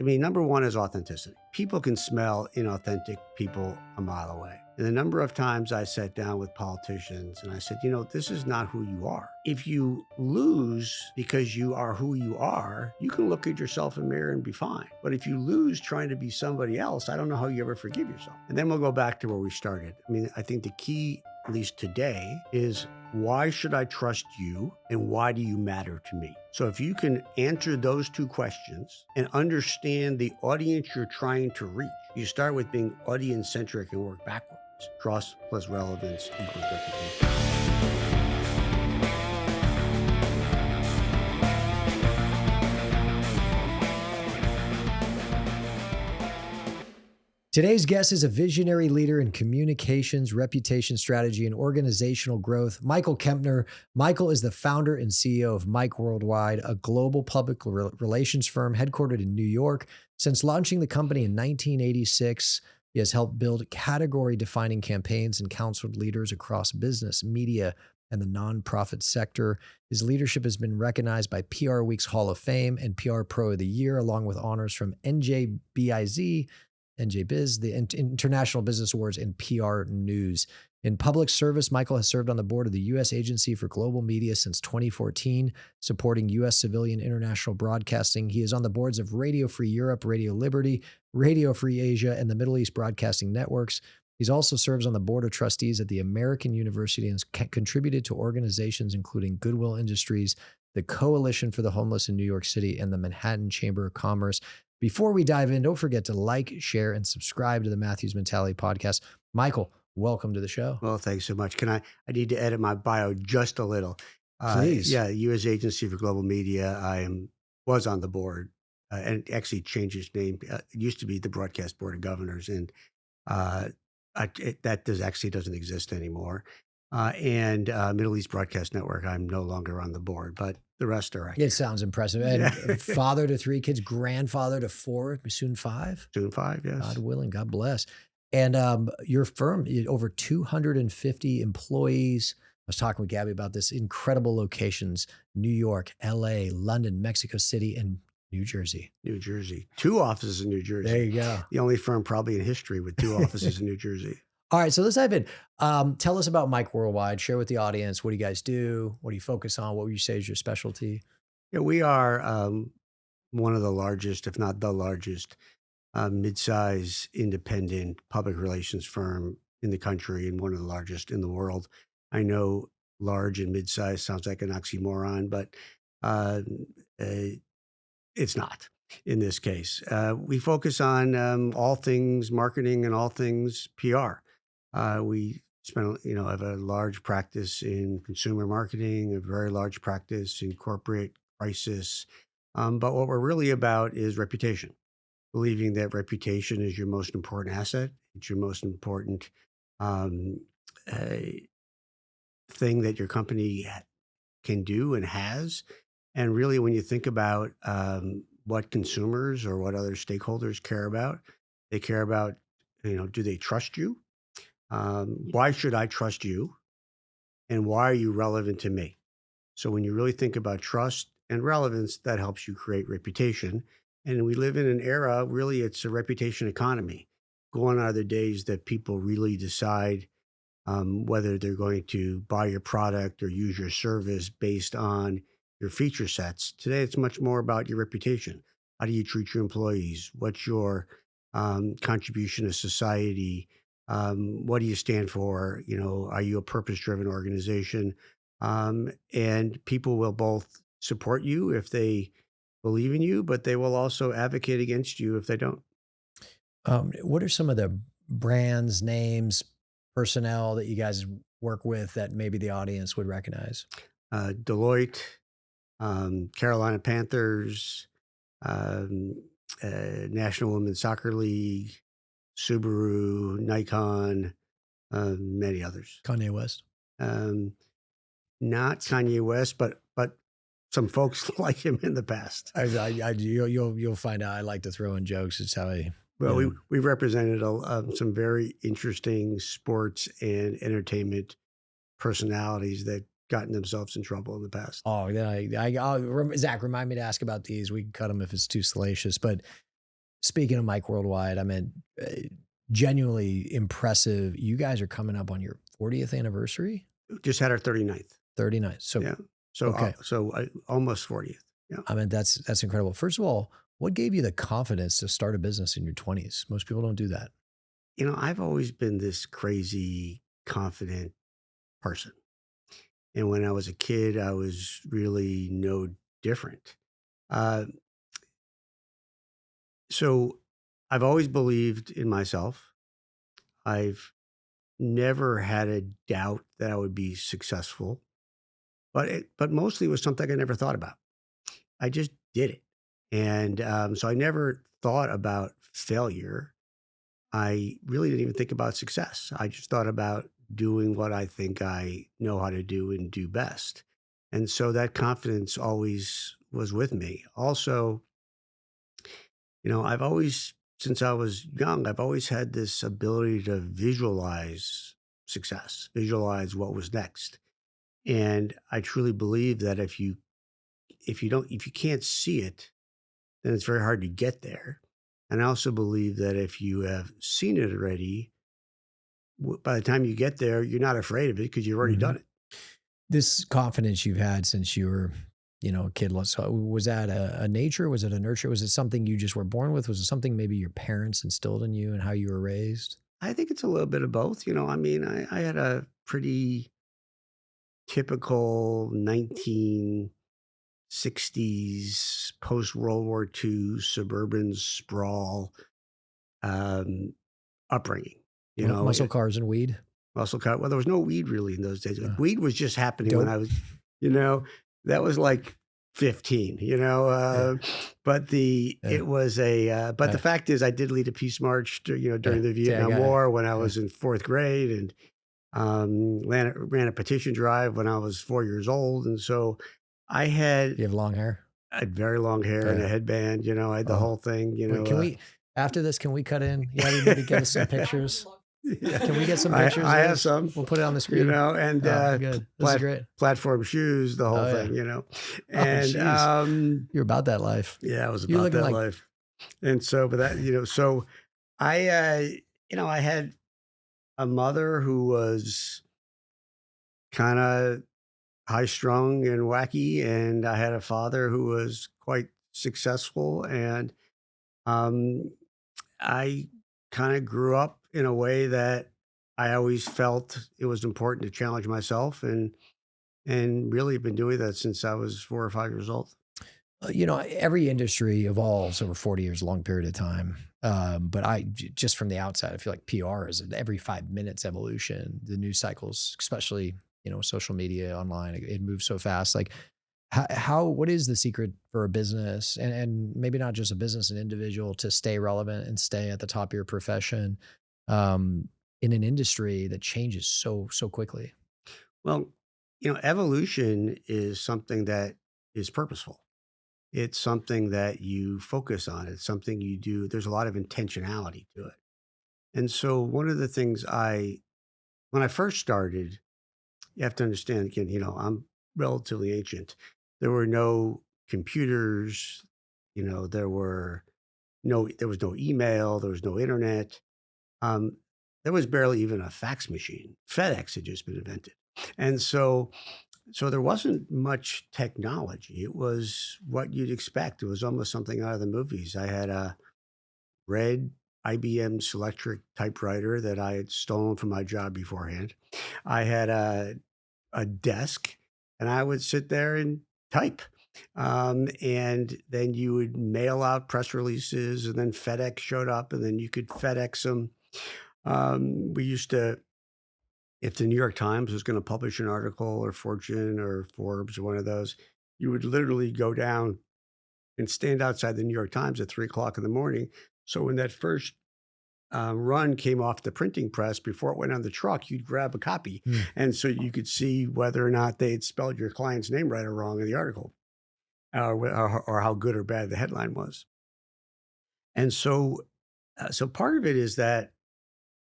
I mean, number one is authenticity. People can smell inauthentic people a mile away. And the number of times I sat down with politicians and I said, this is not who you are. If you lose because you are who you are, you can look at yourself in the mirror and be fine. But if you lose trying to be somebody else, I don't know how you ever forgive yourself. And then we'll go back to where we started. I mean, I think the key, at least today, is why should I trust you and why do you matter to me? So if you can answer those two questions and understand the audience you're trying to reach, you start with being audience-centric and work backwards. Trust plus relevance equals reputation. Today's guest is a visionary leader in communications, reputation strategy, and organizational growth, Michael Kempner. Michael is the founder and CEO of MikeWorldWide, a global public relations firm headquartered in New York. Since launching the company in 1986, he has helped build category-defining campaigns and counseled leaders across business, media, and the nonprofit sector. His leadership has been recognized by PR Week's Hall of Fame and PR Pro of the Year, along with honors from NJBIZ, NJBiz, the International Business Awards, and PR News. In public service, Michael has served on the board of the U.S. Agency for Global Media since 2014, supporting U.S. civilian international broadcasting. He is on the boards of Radio Free Europe, Radio Liberty, Radio Free Asia, and the Middle East Broadcasting Networks. He also serves on the board of trustees at the American University and has contributed to organizations including Goodwill Industries, the Coalition for the Homeless in New York City, and the Manhattan Chamber of Commerce. Before we dive in, don't forget to like, share, and subscribe to the Matthews Mentality Podcast. Michael, welcome to the show. Well, thanks so much. I need to edit my bio just a little. Please. U.S. Agency for Global Media. Was on the board and actually changed its name. It used to be the Broadcast Board of Governors, and that doesn't exist anymore. And Middle East Broadcast Network, I'm no longer on the board, but the rest are accurate. It sounds impressive. And father to 3 kids, grandfather to 4, soon 5? Soon 5, yes. God willing, God bless. And your firm, over 250 employees. I was talking with Gabby about this, incredible locations, New York, LA, London, Mexico City, and New Jersey. New Jersey. 2 offices in New Jersey. There you go. The only firm probably in history with 2 offices in New Jersey. All right, so let's dive in. Tell us about MikeWorldWide. Share with the audience. What do you guys do? What do you focus on? What would you say is your specialty? Yeah, we are one of the largest, if not the largest, mid-size independent public relations firm in the country and one of the largest in the world. I know large and mid-size sounds like an oxymoron, but it's not in this case. We focus on all things marketing and all things PR. We have a large practice in consumer marketing, a very large practice in corporate crisis. But what we're really about is reputation, believing that reputation is your most important asset. It's your most important thing that your company can do and has. And really, when you think about what consumers or what other stakeholders care about, they care about, do they trust you? Why should I trust you? And why are you relevant to me? So when you really think about trust and relevance, that helps you create reputation. And we live in an era, really, it's a reputation economy. Gone are the days that people really decide whether they're going to buy your product or use your service based on your feature sets. Today, it's much more about your reputation. How do you treat your employees? What's your contribution to society? What do you stand for? Are you a purpose-driven organization? And people will both support you if they believe in you, but they will also advocate against you if they don't. What are some of the brands, names, personnel that you guys work with that maybe the audience would recognize? Deloitte, Carolina Panthers, National Women's Soccer League, Subaru, Nikon, many others. Kanye West? Not Kanye West, but some folks like him in the past. You'll find out. I like to throw in jokes. It's how I. Well, we represented some very interesting sports and entertainment personalities that gotten themselves in trouble in the past. Oh, yeah. Zach, remind me to ask about these. We can cut them if it's too salacious. But Speaking of Mike Worldwide, I mean, genuinely impressive. You guys are coming up on your 40th anniversary? Just had our 39th. 39. So, Yeah. So, okay. almost 40th. Yeah. I mean, that's incredible. First of all, what gave you the confidence to start a business in your 20s? Most people don't do that. I've always been this crazy confident person. And when I was a kid, I was really no different. Uh, so I've always believed in myself. I've never had a doubt that I would be successful, but mostly it was something I never thought about. I just did it. And so I never thought about failure. I really didn't even think about success. I just thought about doing what I think I know how to do and do best. And so that confidence always was with me. Also, I've always, since I was young, I've always had this ability to visualize success, visualize what was next. And I truly believe that if you can't see it, then it's very hard to get there. And I also believe that if you have seen it already, by the time you get there, you're not afraid of it because you've already Mhm. done it. This confidence you've had since you were, a kid, so was that a nature? Was it a nurture? Was it something you just were born with? Was it something maybe your parents instilled in you and how you were raised? I think it's a little bit of both. I mean, I had a pretty typical 1960s post World War II suburban sprawl um, upbringing. You know, Muscle it, cars and weed? muscle car. Well, there was no weed really in those days. Uh, Weed was just happening when Dope? I was, you know, that was like 15. Yeah, But yeah, but the yeah, fact is, I did lead a peace march, yeah. during the See, I Vietnam got it. War when I Yeah. was in fourth grade, and ran a petition drive when I was 4 years old, and so I had You have long hair? very long hair and a Yeah. headband. I had the Oh, whole thing. wait, can we after this, can we cut in? You have anybody get us some pictures? Yeah, Can we get some pictures I of have this? some, We'll put it on the screen. and Good. This is great. platform shoes, the whole Oh, yeah. thing. Oh, And jeez. You're about that life. yeah, it was You're about looking that like life. And so, but that, so I, I had a mother who was kind of high strung and wacky, and I had a father who was quite successful, and um, I kind of grew up in a way that I always felt it was important to challenge myself, and really been doing that since I was 4 or 5 years old. every industry evolves over 40 years, a long period of time. But just from the outside, I feel like PR is an every 5 minutes evolution. The news cycles, especially, social media, online, it moves so fast. Like, what is the secret for a business and maybe not just a business, an individual to stay relevant and stay at the top of your profession um, in an industry that changes so quickly? Well, evolution is something that is purposeful. It's something that you focus on. It's something you do. There's a lot of intentionality to it. And so one of the things when I first started, you have to understand again, I'm relatively ancient. There were no computers, there was no email, there was no internet. Um, there was barely even a fax machine. FedEx had just been invented. And so there wasn't much technology. It was what you'd expect. It was almost something out of the movies. I had a red IBM Selectric typewriter that I had stolen from my job beforehand. I had a desk, and I would sit there and type. And then you would mail out press releases, and then FedEx showed up, and then you could FedEx them. We used to, if the New York Times was going to publish an article, or Fortune or Forbes or one of those, you would literally go down and stand outside the New York Times at 3 o'clock in the morning. So when that first run came off the printing press before it went on the truck, you'd grab a copy. Hmm. And so you could see whether or not they had spelled your client's name right or wrong in the article, or how good or bad the headline was. And so part of it is that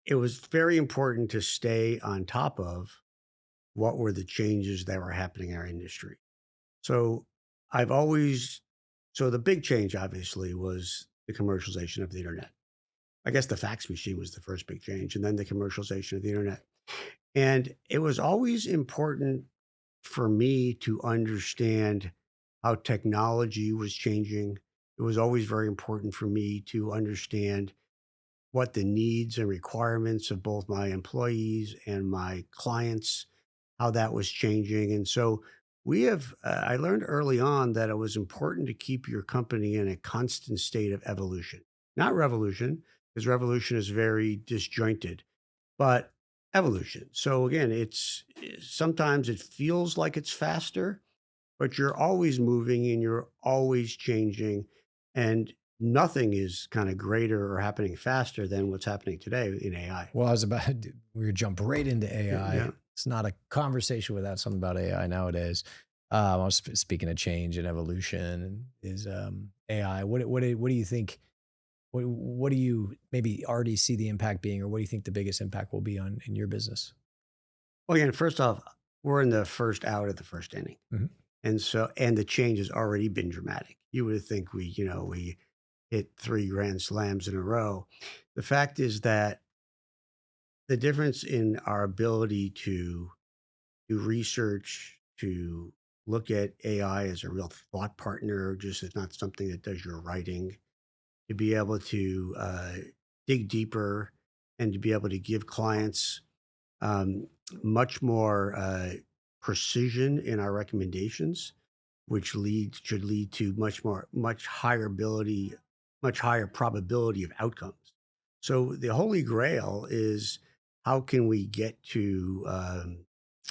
it was very important to stay on top of what were the changes that were happening in our industry. So I've always, so the big change obviously was the commercialization of the internet. I guess the fax machine was the first big change, and then the commercialization of the internet. And it was always important for me to understand how technology was changing. It was always very important for me to understand what the needs and requirements of both my employees and my clients, how that was changing. And so I learned early on that it was important to keep your company in a constant state of evolution, not revolution, because revolution is very disjointed, but evolution. So again, sometimes it feels like it's faster, but you're always moving and you're always changing. And nothing is kind of greater or happening faster than what's happening today in AI. Well, I was about we would jump right into AI. Yeah. It's not a conversation without something about AI nowadays. I was speaking of change and evolution is AI. What do you think? What do you maybe already see the impact being, or what do you think the biggest impact will be on in your business? Well, again, first off, we're in the first out of the first inning. Mhm. And the change has already been dramatic. You would think we hit 3 grand slams in a row. The fact is that the difference in our ability to do research, to look at AI as a real thought partner, just as not something that does your writing, to be able to dig deeper and to be able to give clients um, much more precision in our recommendations, which should lead to much higher probability of outcomes. So the holy grail is how can we get to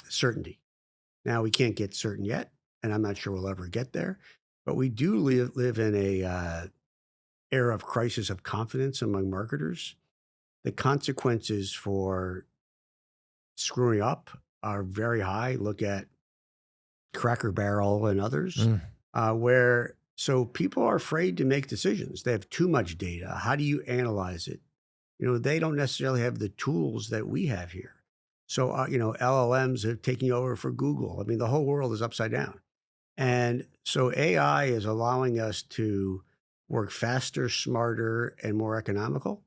certainty? Now we can't get certain yet, and I'm not sure we'll ever get there, but we do live in a era of crisis of confidence among marketers. The consequences for screwing up are very high. Look at Cracker Barrel and others, Mm. where so people are afraid to make decisions. They have too much data. How do you analyze it? They don't necessarily have the tools that we have here. So, LLMs are taking over for Google. I mean, the whole world is upside down. And so AI is allowing us to work faster, smarter, and more economical.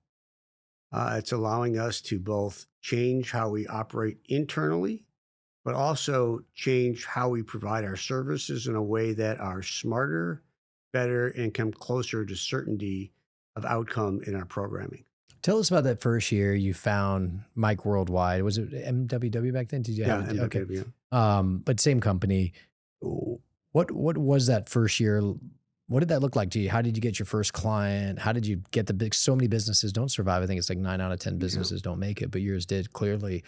It's allowing us to both change how we operate internally, but also change how we provide our services in a way that are smarter, better, and come closer to certainty of outcome in our programming. Tell us about that first year you found Mike Worldwide. Was it MWW back then? Did you Yeah, have it? Okay. MWW. But same company. What was that first year? What did that look like to you? How did you get your first client? How did you get the big? So many businesses don't survive. I think it's like 9 out of 10 Yeah. businesses don't make it, but yours did clearly.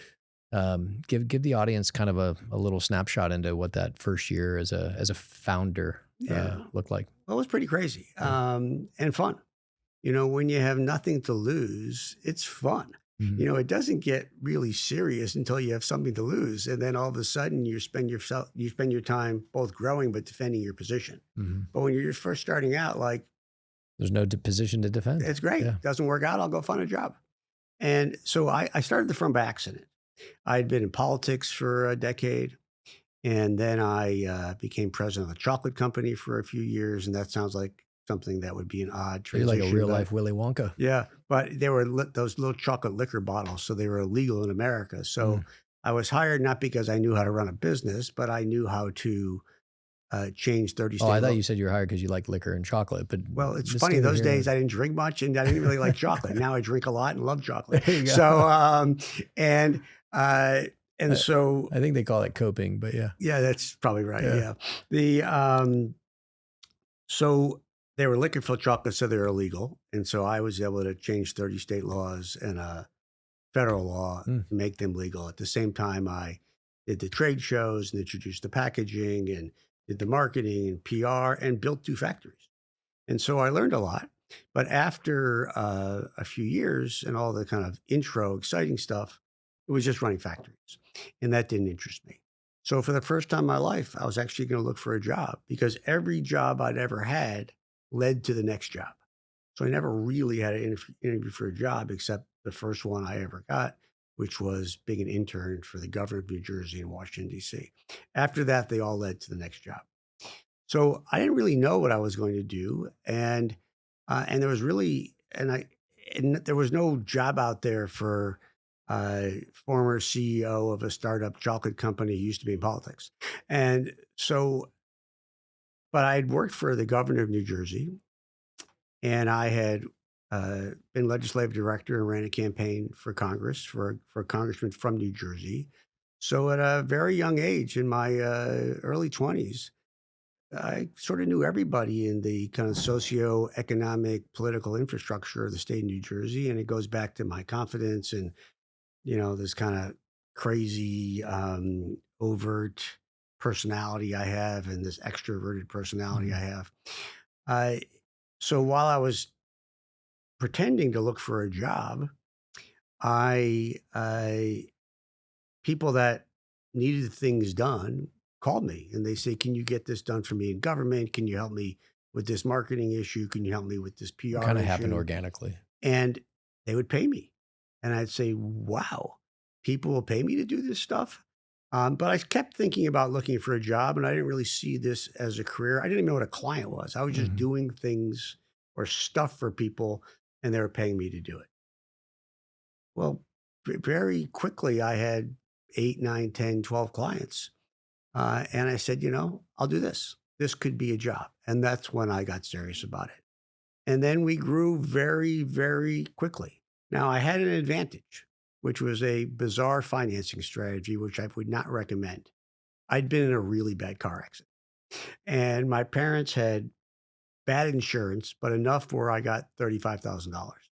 Give the audience kind of a little snapshot into what that first year as a founder Yeah. looked like. Well, it was pretty crazy Yeah. and fun. When you have nothing to lose, it's fun. Mhm. It doesn't get really serious until you have something to lose, and then all of a sudden you spend your time both growing but defending your position. Mhm. But when you're just first starting out, like There's no position to defend. it's great. Yeah. Doesn't work out, I'll go find a job. And so I started from by accident. I had been in politics for a decade, and then I became president of a chocolate company for a few years, and that sounds like something that would be an odd You're like a transition. real But life Willy Wonka. yeah, but they were those little chocolate liquor bottles, so they were illegal in America. So Mm. I was hired not because I knew how to run a business, but I knew how to change 30 Oh, I state thought law. you said you were hired because you like liquor and chocolate, but Well, it's let's funny. neither Those here nor days I didn't drink much, and I didn't really like chocolate. Now I drink a lot and love chocolate. there you go. So and uh, and so I think they call it coping, but yeah. yeah, that's probably right. Yeah. Yeah, the so they were liquor filled chocolates, so they were illegal, and so I was able to change 30 state laws and federal law Mm. to make them legal. At the same time, I did the trade shows and introduced the packaging and did the marketing and PR and built 2 factories. And so I learned a lot. But after a few years and all the kind of intro exciting stuff, it was just running factories. And that didn't interest me. So for the first time in my life, I was actually going to look for a job because every job I'd ever had led to the next job. So I never really had an interview for a job except the first one I ever got, which was being an intern for the governor of New Jersey and Washington, D.C. After that, they all led to the next job. So I didn't really know what I was going to do. And And there was really, and there was no job out there for former CEO of a startup chocolate company who used to be in politics. And so, but I had worked for the governor of New Jersey, and I had been legislative director and ran a campaign for Congress for a congressman from New Jersey. So at a very young age, in my early 20s, I sort of knew everybody in the kind of socio-economic political infrastructure of the state of New Jersey, and it goes back to my confidence and this kind of crazy, overt personality I have, and this extroverted personality I Mhm. have. I So while I was pretending to look for a job, I people that needed things done called me and they say, "Can you get this done for me in government? Can you help me with this marketing issue? Can you help me with this It PR kind of happened issue?" organically. And they would pay me. And I'd say, "Wow, people will pay me to do this stuff?" But I kept thinking about looking for a job, and I didn't really see this as a career. I didn't even know what a client was. I was just Mhm. doing things or stuff for people, and they were paying me to do it. Well, very quickly, I had 8, 9, 10, 12 clients. And I said, I'll do this. This could be a job. And that's when I got serious about it. And then we grew very, very quickly. Now, I had an advantage, which was a bizarre financing strategy, which I would not recommend. I'd been in a really bad car accident, and my parents had bad insurance, but enough where I got $35,000.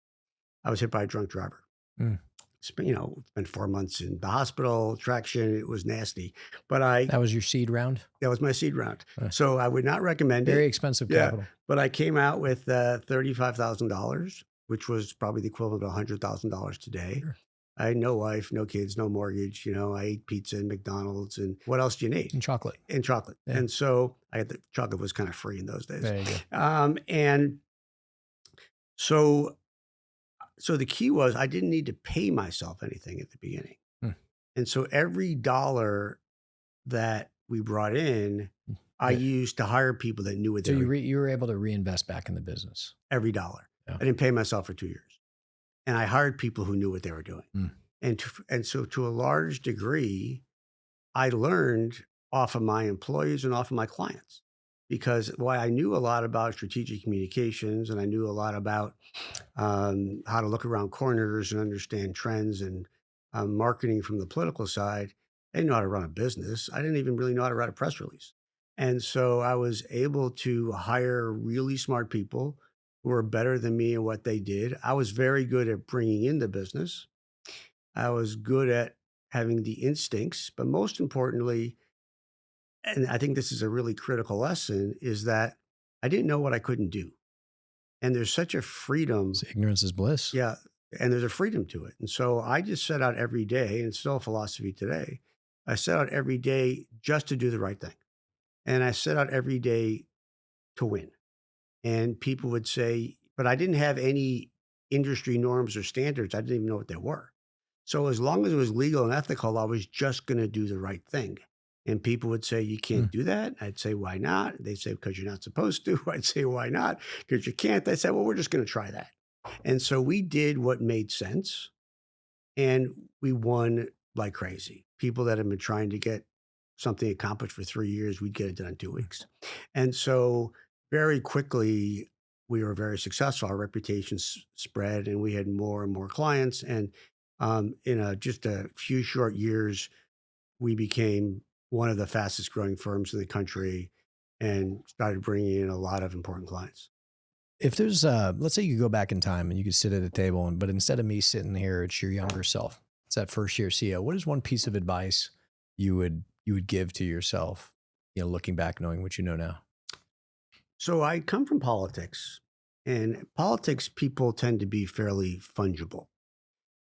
I was hit by a drunk driver. Mm. Spent 4 months in the hospital, traction. It was nasty, but That was your seed round? that was my seed round. Uh, So I would not recommend Very it. expensive Yeah, capital. but I came out with $35,000, which was probably the equivalent of $100,000 today. Sure. I had no wife, no kids, no mortgage. I ate pizza and McDonald's, and what else do you need? And chocolate. And chocolate. Yeah. And so I had the chocolate was kind of free in those days. There you go. And so so the key was I didn't need to pay myself anything at the beginning. Mm. And so every dollar that we brought in, I Yeah. used to hire people that knew what So they were. you were able to reinvest back in the business. Every dollar. Yeah. I didn't pay myself for 2 years, and I hired people who knew what they were doing. Mm. And so to a large degree, I learned off of my employees and off of my clients, because while I knew a lot about strategic communications and I knew a lot about how to look around corners and understand trends and marketing from the political side, I didn't know how to run a business. I didn't even really know how to write a press release. And so I was able to hire really smart people who were better than me in what they did. I was very good at bringing in the business. I was good at having the instincts, but most importantly, and I think this is a really critical lesson, is that I didn't know what I couldn't do. And there's such a freedom. So ignorance is bliss. Yeah, and there's a freedom to it. And so I just set out every day, and it's still a philosophy today. I set out every day just to do the right thing. And I set out every day to win. And people would say, but I didn't have any industry norms or standards. I didn't even know what they were. So as long as it was legal and ethical, I was just going to do the right thing. And people would say, "You Mm. can't do that." I'd say, "Why not?" They'd say, "Because you're not supposed to." I'd say, "Why not?" "Because you can't." They said, "Well, we're just going to try that." And so we did what made sense, and we won like crazy. People that had been trying to get something accomplished for 3 years, we'd get it done in 2 weeks. And so very quickly, we were very successful. Our reputation spread, and we had more and more clients. And in just a few short years, we became one of the fastest growing firms in the country and started bringing in a lot of important clients. If there's, let's say you go back in time and you could sit at a table, but instead of me sitting here, it's your younger self. It's that first year CEO. What is one piece of advice you would give to yourself? Looking back, knowing what you know now. So I come from politics, and politics people tend to be fairly fungible.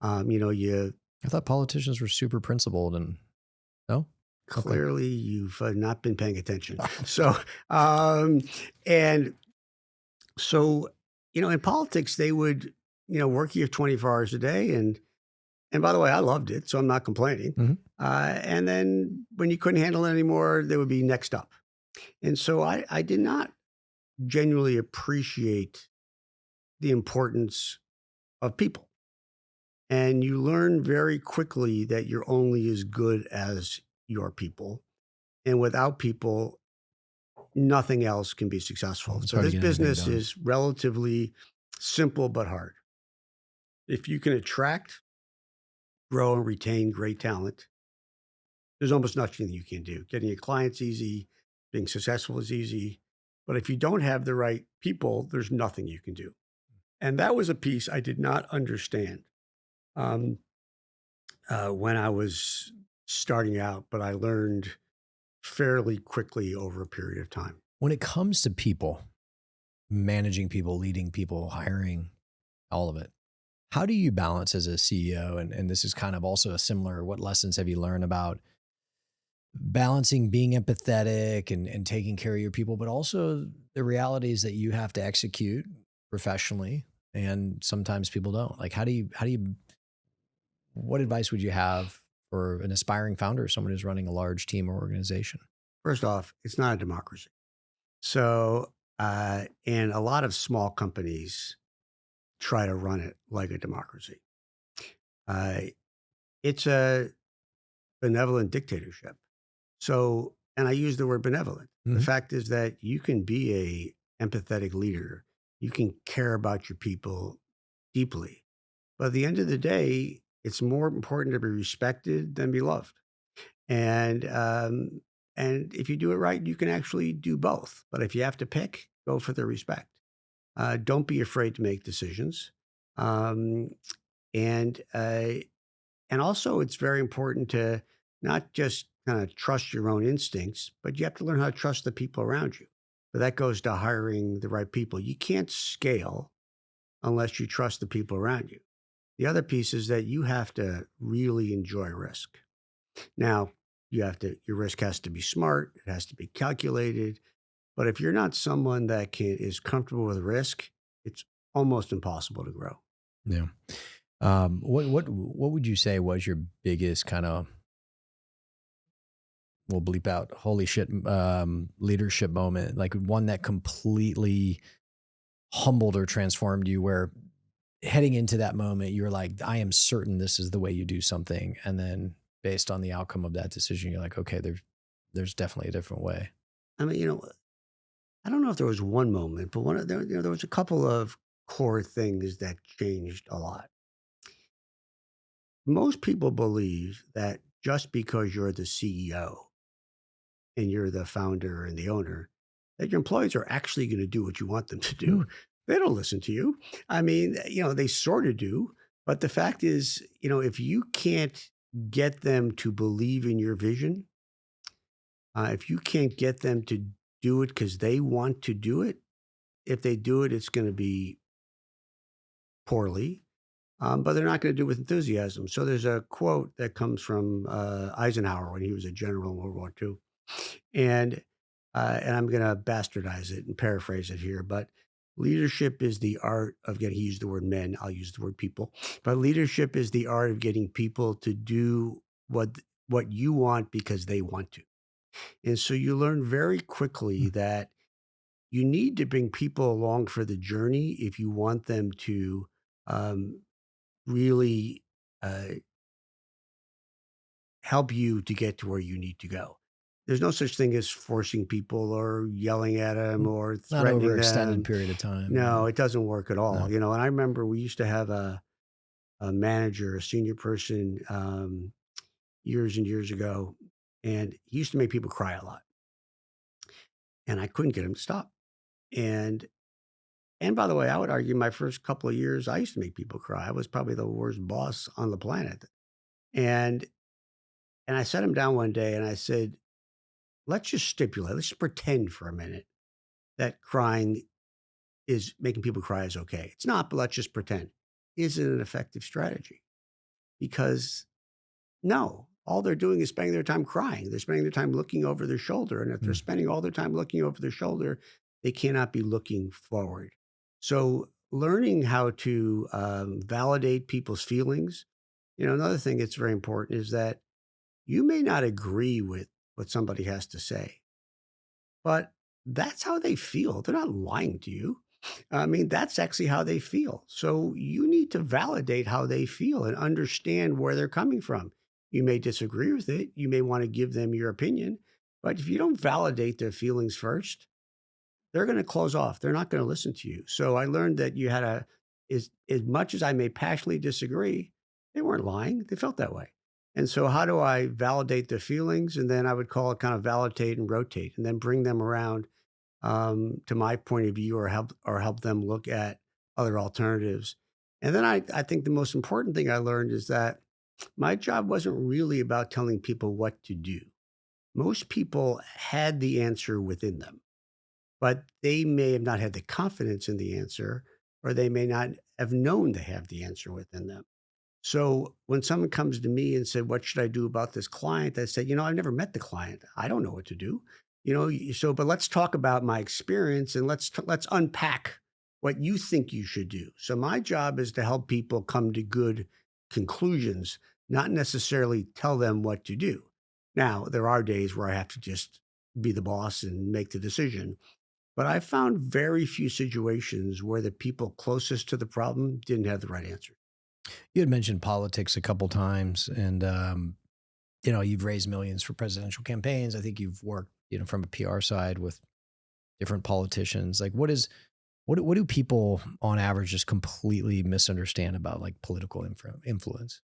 You I thought politicians were super principled and no. Okay. clearly you've not been paying attention. So, um, and so in politics they would work you 24 hours a day, and by the way, I loved it, so I'm not complaining. Mhm. And then when you couldn't handle it anymore, they would be next up. And so I did not genuinely appreciate the importance of people. And you learn very quickly that you're only as good as your people. And without people, nothing else can be successful. It's So hard to this get anything business done. is relatively simple but hard. If you can attract, grow, and retain great talent, there's almost nothing you can do. Getting your clients easy, being successful is easy. But if you don't have the right people, there's nothing you can do. And that was a piece I did not understand um, when I was starting out, but I learned fairly quickly over a period of time. When it comes to people, managing people, leading people, hiring, all of it, how do you balance as a CEO? And this is kind of also a similar, what lessons have you learned about balancing being empathetic and taking care of your people, but also the realities that you have to execute professionally. And sometimes people don't. Like, what advice would you have for an aspiring founder, someone who's running a large team or organization? First off, it's not a democracy. So, and a lot of small companies try to run it like a democracy. Uh, it's a benevolent dictatorship. So, and I use the word benevolent. The Mhm. fact is that you can be a empathetic leader. You can care about your people deeply. But at the end of the day, it's more important to be respected than be loved. And and if you do it right, you can actually do both. But if you have to pick, go for the respect. Don't be afraid to make decisions. Um, and and also, it's very important to not just kind of trust your own instincts, but you have to learn how to trust the people around you. So that goes to hiring the right people. You can't scale unless you trust the people around you. The other piece is that you have to really enjoy risk. Now, your risk has to be smart, it has to be calculated. But if you're not someone that is comfortable with risk, it's almost impossible to grow. Yeah. What would you say was your biggest kind of, we'll bleep out, holy shit, leadership moment? Like one that completely humbled or transformed you, where heading into that moment, you're like, I am certain this is the way you do something. And then based on the outcome of that decision, you're like, okay, there's definitely a different way. I mean, I don't know if there was one moment, but there was a couple of core things that changed a lot. Most people believe that just because you're the CEO and you're the founder and the owner, that your employees are actually going to do what you want them to do. Hmm. They don't listen to you. I mean, they sort of do, but the fact is, if you can't get them to believe in your vision, if you can't get them to do it because they want to do it, if they do it, it's going to be poorly, but they're not going to do it with enthusiasm. So there's a quote that comes from Eisenhower when he was a general in World War II, and and I'm going to bastardize it and paraphrase it here, but leadership is the art of getting. He used the word men. I'll use the word people, but leadership is the art of getting people to do what you want because they want to. And so you learn very quickly that you need to bring people along for the journey if you want them to um, really uh, help you to get to where you need to go. There's no such thing as forcing people or yelling at them or Not over threatening an extended them. period of time. No, it doesn't work at all. No. And I remember we used to have a manager, a senior person, years and years ago, and he used to make people cry a lot, and I couldn't get him to stop. And And by the way, I would argue my first couple of years, I used to make people cry. I was probably the worst boss on the planet. And and I sat him down one day and I said, let's just stipulate, let's just pretend for a minute that crying is making people cry is okay. It's not, but let's just pretend. Is it an effective strategy? Because no, all they're doing is spending their time crying. They're spending their time looking over their shoulder. And if they're Mm. spending all their time looking over their shoulder, they cannot be looking forward. So, learning how to validate people's feelings. Another thing that's very important is that you may not agree with what somebody has to say, but that's how they feel. They're not lying to you. I mean, that's actually how they feel. So you need to validate how they feel and understand where they're coming from. You may disagree with it. You may want to give them your opinion. But if you don't validate their feelings first, they're going to close off. They're not going to listen to you. So I learned that you had to, as much as I may passionately disagree, they weren't lying. They felt that way. And so how do I validate their feelings? And then I would call it kind of validate and rotate and then bring them around to my point of view or help them look at other alternatives. And then I think the most important thing I learned is that my job wasn't really about telling people what to do. Most people had the answer within them, but they may have not had the confidence in the answer, or they may not have known they have the answer within them. So when someone comes to me and said, "What should I do about this client?" I said, "I've never met the client. I don't know what to do." But let's talk about my experience and let's unpack what you think you should do. So my job is to help people come to good conclusions, not necessarily tell them what to do. Now, there are days where I have to just be the boss and make the decision, but I found very few situations where the people closest to the problem didn't have the right answer. You had mentioned politics a couple times, and you've raised millions for presidential campaigns. I think you've worked, from a PR side with different politicians. Like, what do people on average just completely misunderstand about like political influence?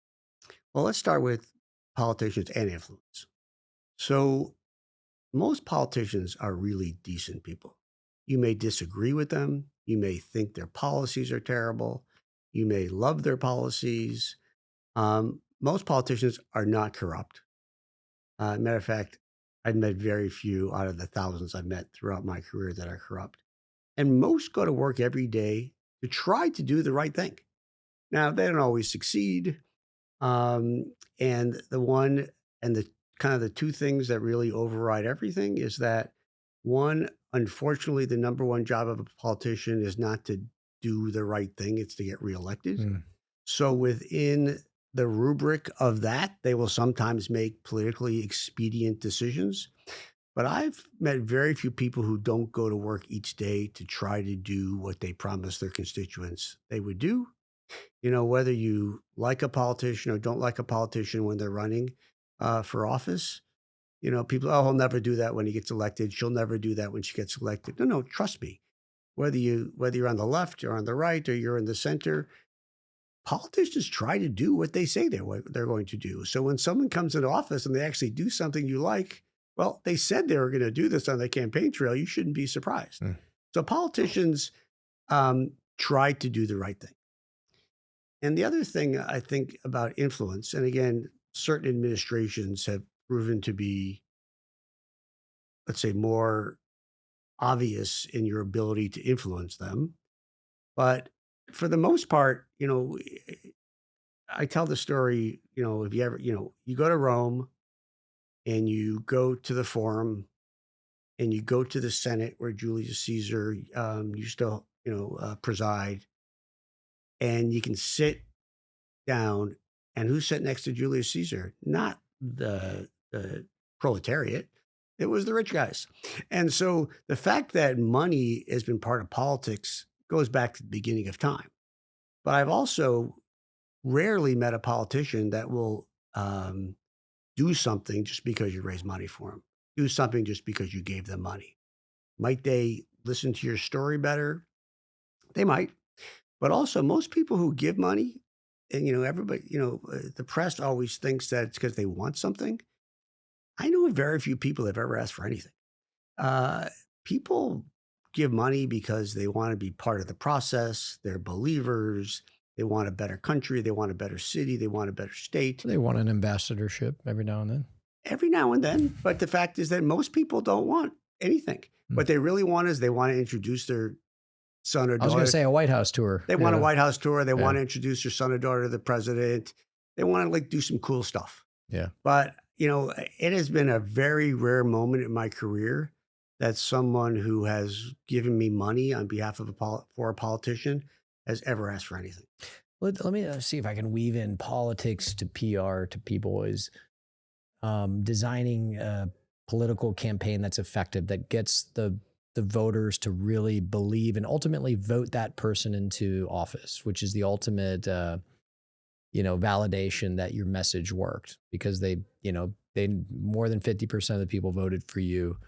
Well, let's start with politicians and influence. So, most politicians are really decent people. You may disagree with them. You may think their policies are terrible. You may love their policies. Most politicians are not corrupt. Matter of fact, I've met very few out of the thousands I've met throughout my career that are corrupt. And most go to work every day to try to do the right thing. Now, they don't always succeed. And the one and the kind of the two things that really override everything is that one, unfortunately, the number one job of a politician is not to do the right thing, it's to get reelected. Mm. So within the rubric of that, they will sometimes make politically expedient decisions. But I've met very few people who don't go to work each day to try to do what they promised their constituents they would do. Whether you like a politician or don't like a politician when they're running for office, people, oh, he'll never do that when he gets elected. She'll never do that when she gets elected. No, no, trust me. Whether you're on the left or on the right or you're in the center, politicians try to do what they say they're going to do. So when someone comes into office and they actually do something you like, well, they said they were going to do this on the campaign trail. You shouldn't be surprised. Mm. So politicians try to do the right thing. And the other thing I think about influence, and again, certain administrations have proven to be, let's say, more obvious in your ability to influence them. But for the most part, I tell the story, if you ever, you go to Rome and you go to the Forum and you go to the Senate where Julius Caesar used to, preside, and you can sit down, and who sat next to Julius Caesar? Not the proletariat. It was the rich guys. And so the fact that money has been part of politics goes back to the beginning of time. But I've also rarely met a politician that will do something just because you raise money for them, do something just because you gave them money. Might they listen to your story better? They might. But also, most people who give money, and everybody, the press always thinks that it's because they want something. I know very few people that have ever asked for anything. Uh, People give money because they want to be part of the process. They're believers. They want a better country. They want a better city. They want a better state. They want an ambassadorship every now and then. Every now and then. But the fact is that most people don't want anything. Mm. What they really want is they want to introduce their son or I was going daughter. to say a White House tour. They want a Yeah. White House tour. They Yeah. want to introduce their son or daughter to the president. They want to do some cool stuff. Yeah. But, it has been a very rare moment in my career that someone who has given me money on behalf of for a politician has ever asked for anything. Let me see if I can weave in politics to PR to people is designing a political campaign that's effective, that gets the the voters to really believe and ultimately vote that person into office, which is the ultimate, validation that your message worked because they more than 50% of the people voted for you.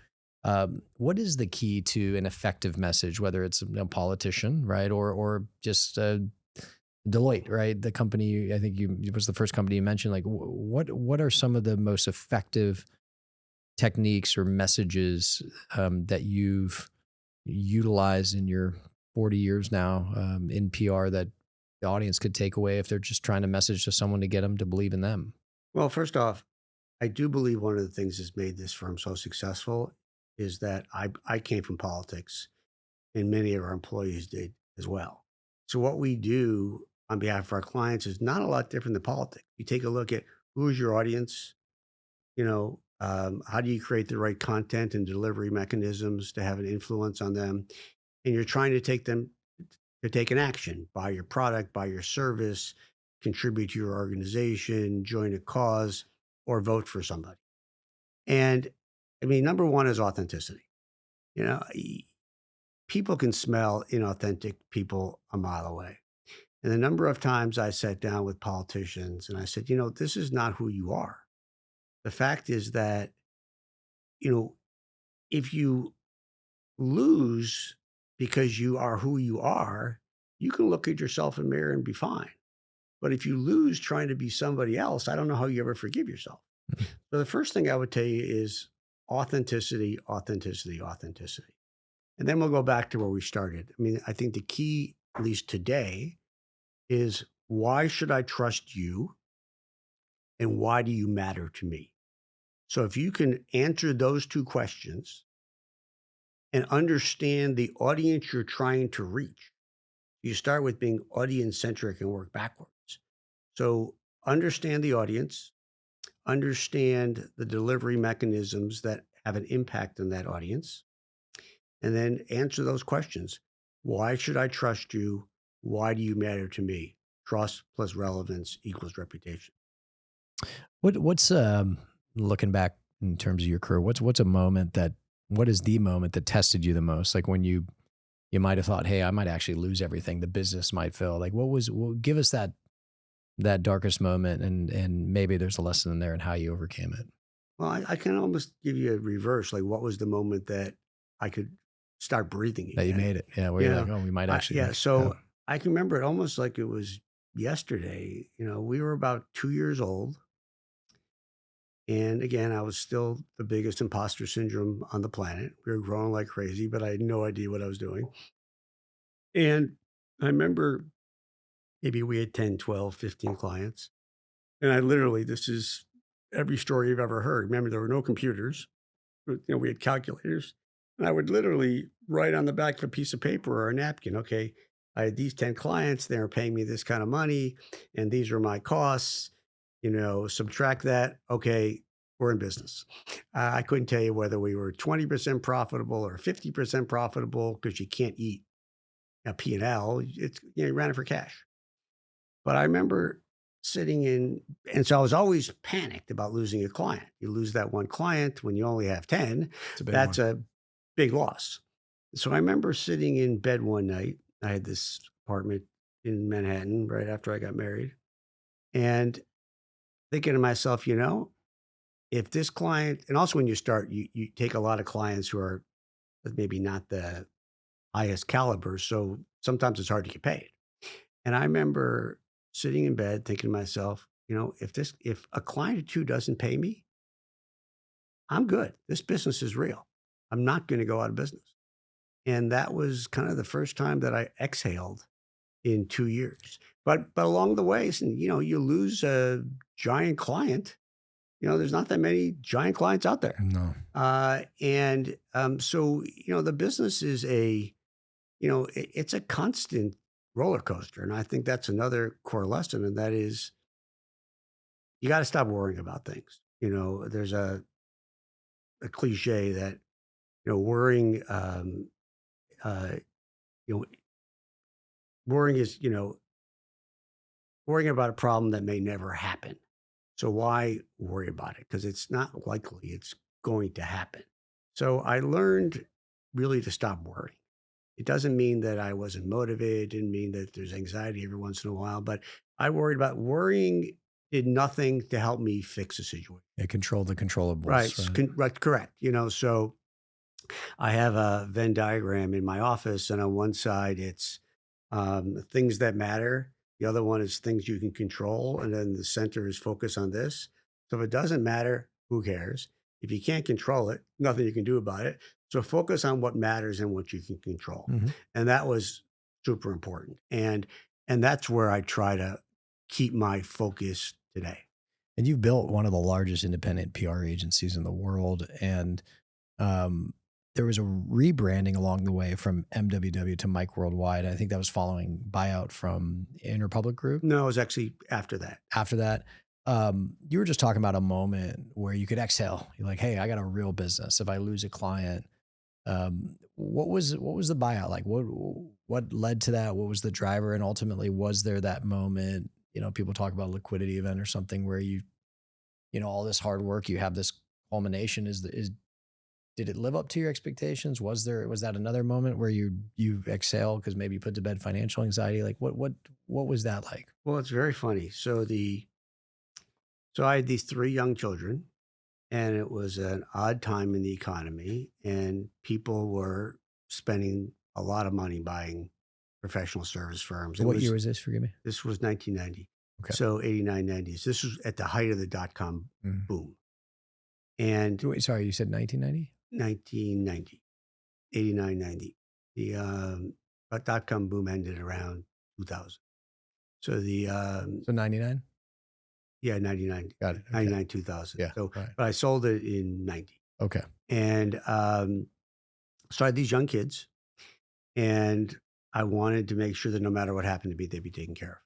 What is the key to an effective message, whether it's a politician, right, or just Deloitte, right? The company, I think it was the first company you mentioned. Like, what are some of the most effective techniques or messages that you've utilized in your 40 years now in PR that the audience could take away if they're just trying to message to someone to get them to believe in them? Well, first off, I do believe one of the things that's made this firm so successful is that I came from politics and many of our employees did as well. So what we do on behalf of our clients is not a lot different than politics. You take a look at who is your audience, how do you create the right content and delivery mechanisms to have an influence on them, and you're trying to take them to take an action, buy your product, buy your service, contribute to your organization, join a cause, or vote for somebody. And I mean, number one is authenticity. You know, people can smell inauthentic people a mile away. And the number of times I sat down with politicians and I said, this is not who you are. The fact is that, you know, if you lose because you are who you are, you can look at yourself in the mirror and be fine. But if you lose trying to be somebody else, I don't know how you ever forgive yourself. So the first thing I would tell you is authenticity, authenticity, authenticity. And then we'll go back to where we started. I mean, I think the key, at least today, is why should I trust you and why do you matter to me? So if you can answer those two questions and understand the audience you're trying to reach, you start with being audience centric and work backwards. So understand the audience, understand the delivery mechanisms that have an impact on that audience, and then answer those questions. Why should I trust you? Why do you matter to me? Trust plus relevance equals reputation. What's looking back in terms of your career? What is the moment that tested you the most? Like when you might have thought, hey, I might actually lose everything. The business might fail. Like give us that darkest moment, and maybe there's a lesson in there and how you overcame it. Well, I can almost give you a reverse. Like, what was the moment that I could start breathing That you again? made it. Yeah, where You you're like, know, oh, we might actually yeah. make it. Yeah. So I can remember it almost like it was yesterday. We were about 2 years old. And again, I was still the biggest imposter syndrome on the planet. We were growing like crazy, but I had no idea what I was doing. And I remember maybe we had 10, 12, 15 clients. And I literally, this is every story you've ever heard. Remember, there were no computers, but, we had calculators. And I would literally write on the back of a piece of paper or a napkin, okay, I had these 10 clients, they were paying me this kind of money, and these are my costs. Subtract that. Okay, we're in business. I couldn't tell you whether we were 20% profitable or 50% profitable because you can't eat a P&L. You ran it for cash. But I remember sitting in, and so I was always panicked about losing a client. You lose that one client when you only have 10, It's a big that's one. a big loss. So I remember sitting in bed one night. I had this apartment in Manhattan right after I got married and thinking to myself, if this client, and also when you start, you take a lot of clients who are maybe not the highest caliber. So sometimes it's hard to get paid. And I remember sitting in bed thinking to myself, if a client or two doesn't pay me, I'm good. This business is real. I'm not going to go out of business. And that was kind of the first time that I exhaled in 2 years. But along the way, you lose a giant client. There's not that many giant clients out there. No. So the business is it's a constant roller coaster. And I think that's another core lesson. And that is, you got to stop worrying about things. There's a cliche that, worrying, uh, you know, worrying is, worrying about a problem that may never happen. So why worry about it? Because it's not likely it's going to happen. So I learned really to stop worrying. It doesn't mean that I wasn't motivated. It didn't mean that there's anxiety every once in a while, but I worried about worrying did nothing to help me fix a situation. It control the Right. controllables, right? Right. Correct. So I have a Venn diagram in my office, and on one side it's things that matter. The other one is things you can control, and then the center is focus on this. So if it doesn't matter, who cares? If you can't control it, nothing you can do about it. So focus on what matters and what you can control, Mhm. and that was super important. And that's where I try to keep my focus today. And you've built one of the largest independent PR agencies in the world, and um, there was a rebranding along the way from MWW to Mike Worldwide. I think that was following Buyout from Interpublic Group. No, it was actually after that. After that, you were just talking about a moment where you could exhale. You're like, "Hey, I got a real business. If I lose a client, what was the buyout like? What led to that? What was the driver? And ultimately, was there that moment? People talk about liquidity event or something where all this hard work, you have this culmination. Is did it live up to your expectations? Was that another moment where you exhale because maybe you put to bed financial anxiety? Like what was that like? Well, it's very funny. So I had these three young children, and it was an odd time in the economy, and people were spending a lot of money buying professional service firms. What year was this? Forgive me. This was 1990. Okay. So 89, 90s. This was at the height of the dot-com Mhm. boom. And Wait, sorry, you said 1990? 1990, 89, 90. The dot-com boom ended around 2000. So So 99? yeah, 99, Got it. Okay. 99, 2000. Yeah. So, Right. but I sold it in 90. Okay. And so I had these young kids, and I wanted to make sure that no matter what happened to me, they'd be taken care of.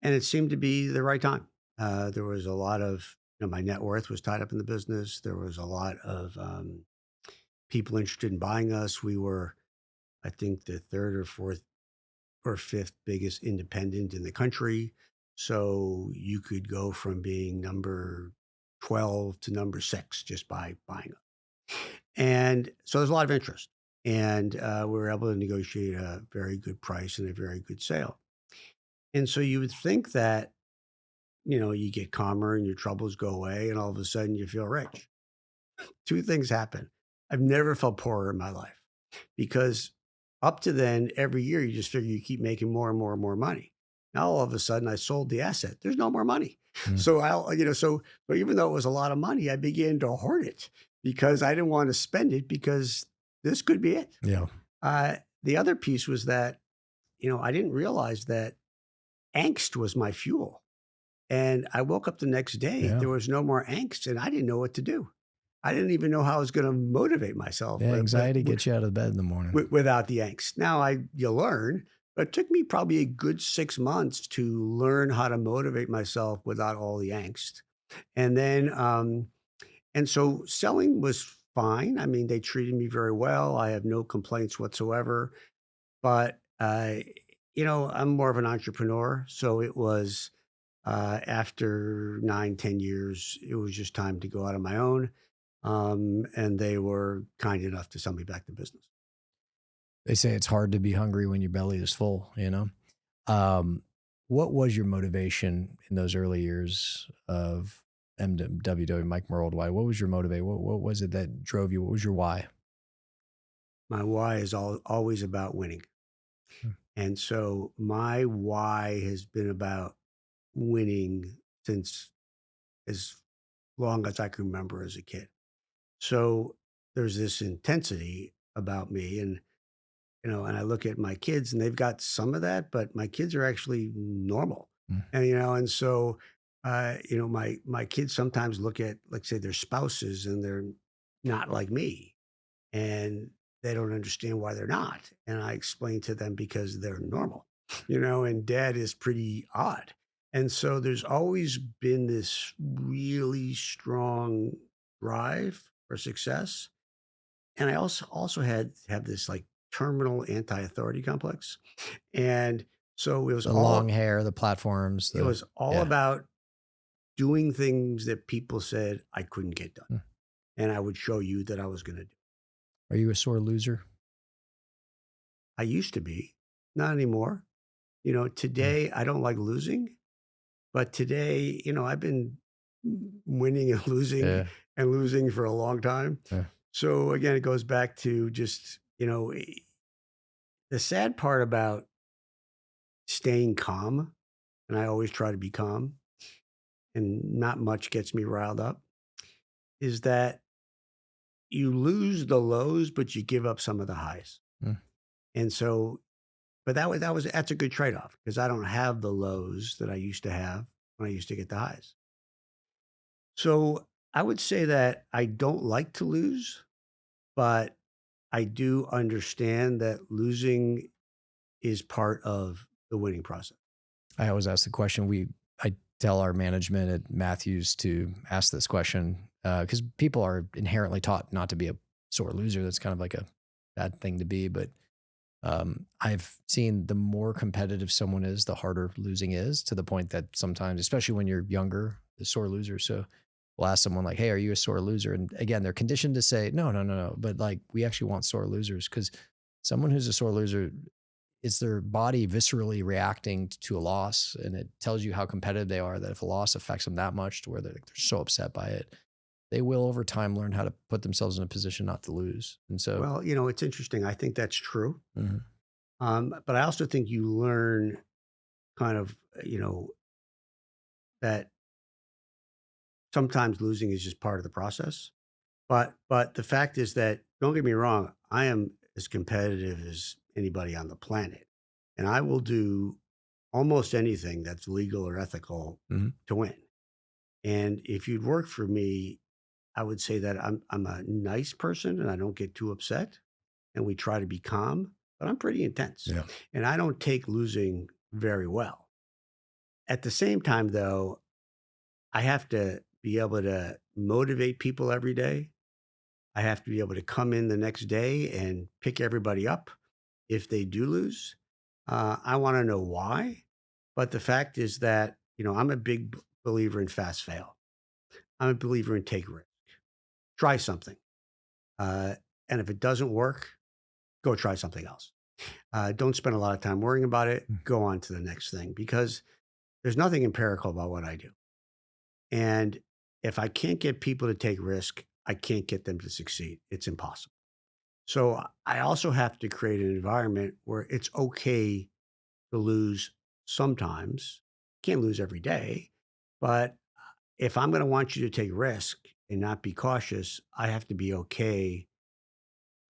And it seemed to be the right time. There was a lot of, my net worth was tied up in the business. There was a lot of people interested in buying us. We were, I think, the third or fourth or fifth biggest independent in the country. So you could go from being number 12 to number 6 just by buying us. And so there's a lot of interest. And we were able to negotiate a very good price and a very good sale. And so you would think that, you get calmer and your troubles go away, and all of a sudden you feel rich. Two things happen. I've never felt poorer in my life because up to then, every year you just figure you keep making more and more and more money. Now all of a sudden I sold the asset. There's no more money. Mm. So but even though it was a lot of money, I began to hoard it because I didn't want to spend it because this could be it. Yeah. The other piece was that, I didn't realize that angst was my fuel. And I woke up the next day, Yeah. there was no more angst, and I didn't know what to do. I didn't even know how I was going to motivate myself Yeah. Anxiety gets you out of bed in the morning. without the angst. Now you learn, but it took me probably a good 6 months to learn how to motivate myself without all the angst. And then, and so selling was fine. I mean, they treated me very well. I have no complaints whatsoever. But, I'm more of an entrepreneur. So it was after 9, 10 years, it was just time to go out on my own. And they were kind enough to sell me back to business. They say it's hard to be hungry when your belly is full. Um, what was your motivation in those early years of MWW, Mike Worldwide? What was your motivation? What was it that drove you? What was your why? My why is always about winning. Hmm. And so my why has been about winning since as long as I can remember as a kid. So there's this intensity about me, and I look at my kids and they've got some of that, but my kids are actually normal. Hmm. And so my kids sometimes look at, like, say, their spouses, and they're not like me, and they don't understand why they're not. And I explain to them because they're normal, and dad is pretty odd. And so there's always been this really strong drive for success. And I also have this like terminal anti-authority complex. And so The long hair, the platforms, it was all yeah. about doing things that people said I couldn't get done. Hmm. And I would show you that I was going to do. Are you a sore loser? I used to be, not anymore. Mm. Today I don't like losing, but today, I've been winning Yeah. and losing for a long time. Yeah. So again, it goes back to just, the sad part about staying calm, and I always try to be calm, and not much gets me riled up, is that you lose the lows, but you give up some of the highs. Mm. And so, but that's a good trade-off because I don't have the lows that I used to have when I used to get the highs. So I would say that I don't like to lose, but I do understand that losing is part of the winning process. I always ask the question. I tell our management at Matthews to ask this question because people are inherently taught not to be a sore loser. That's kind of like a bad thing to be. But I've seen the more competitive someone is, the harder losing is, to the point that sometimes, especially when you're younger, the sore loser. So we'll ask someone like, "Hey, are you a sore loser?" And again, they're conditioned to say, "No, no, no, no." But like, we actually want sore losers because someone who's a sore loser, it's their body viscerally reacting to a loss, and it tells you how competitive they are. That if a loss affects them that much to where they're so upset by it, they will over time learn how to put themselves in a position not to lose. And so, Well, it's interesting. I think that's true. mhm, But I also think you learn kind of, that sometimes losing is just part of the process. But the fact is that, don't get me wrong, I am as competitive as anybody on the planet, and I will do almost anything that's legal or ethical mhm, to win. And if you'd worked for me, I would say that I'm a nice person and I don't get too upset, and we try to be calm, but I'm pretty intense, yeah, and I don't take losing very well. At the same time, though, I have to be able to motivate people every day. I have to be able to come in the next day and pick everybody up if they do lose. I want to know why. But the fact is that, I'm a big believer in fast fail. I'm a believer in take risk. Try something. Uh, and if it doesn't work, go try something else. Don't spend a lot of time worrying about it. mm, Go on to the next thing because there's nothing empirical about what I do. And if I can't get people to take risk, I can't get them to succeed. It's impossible. So I also have to create an environment where it's okay to lose sometimes. Can't lose every day, but if I'm going to want you to take risk and not be cautious, I have to be okay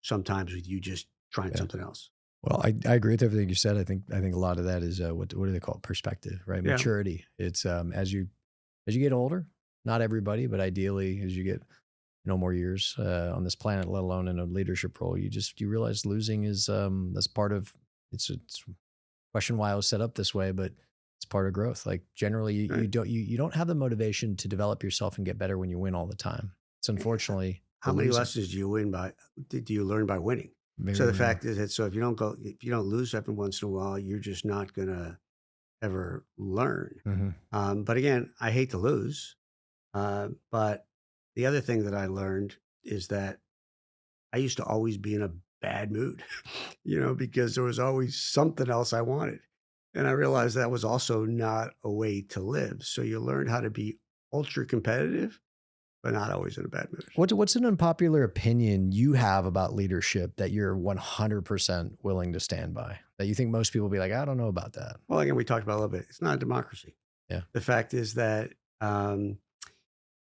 sometimes with you just trying yeah. something else. Well, I agree with everything you said. I think a lot of that is what do they call it? Perspective, right? Yeah. Maturity. It's as you get older, not everybody, but ideally as you get more years on this planet, let alone in a leadership role, you realize losing is that's part of it's question why I was set up this way, but it's part of growth. Like generally, Right. you don't have the motivation to develop yourself and get better when you win all the time. It's unfortunately the How many losing. lessons do you learn by winning? So Very the rare. fact is that, so if you don't lose every once in a while, you're just not going to ever learn. Hmm. But again, I hate to lose. But the other thing that I learned is that I used to always be in a bad mood, because there was always something else I wanted. And I realized that was also not a way to live. So you learn how to be ultra competitive, but not always in a bad mood. What's an unpopular opinion you have about leadership that you're 100% willing to stand by? That you think most people will be like, I don't know about that. Well, again, we talked about it a little bit. It's not a democracy. Yeah. The fact is that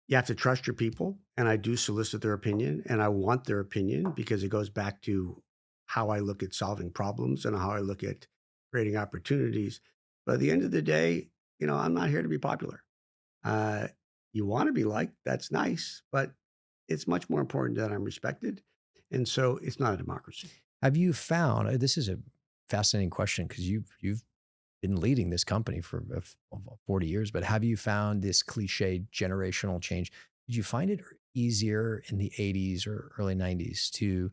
you have to trust your people. And I do solicit their opinion and I want their opinion because it goes back to how I look at solving problems and how I look at creating opportunities. But at the end of the day, I'm not here to be popular. Uh, you want to be liked, that's nice, but it's much more important that I'm respected. And so it's not a democracy. Have you found this is a fascinating question because you've been leading this company for 40 years, but have you found this cliche generational change? Did you find it easier in the 80s or early 90s to,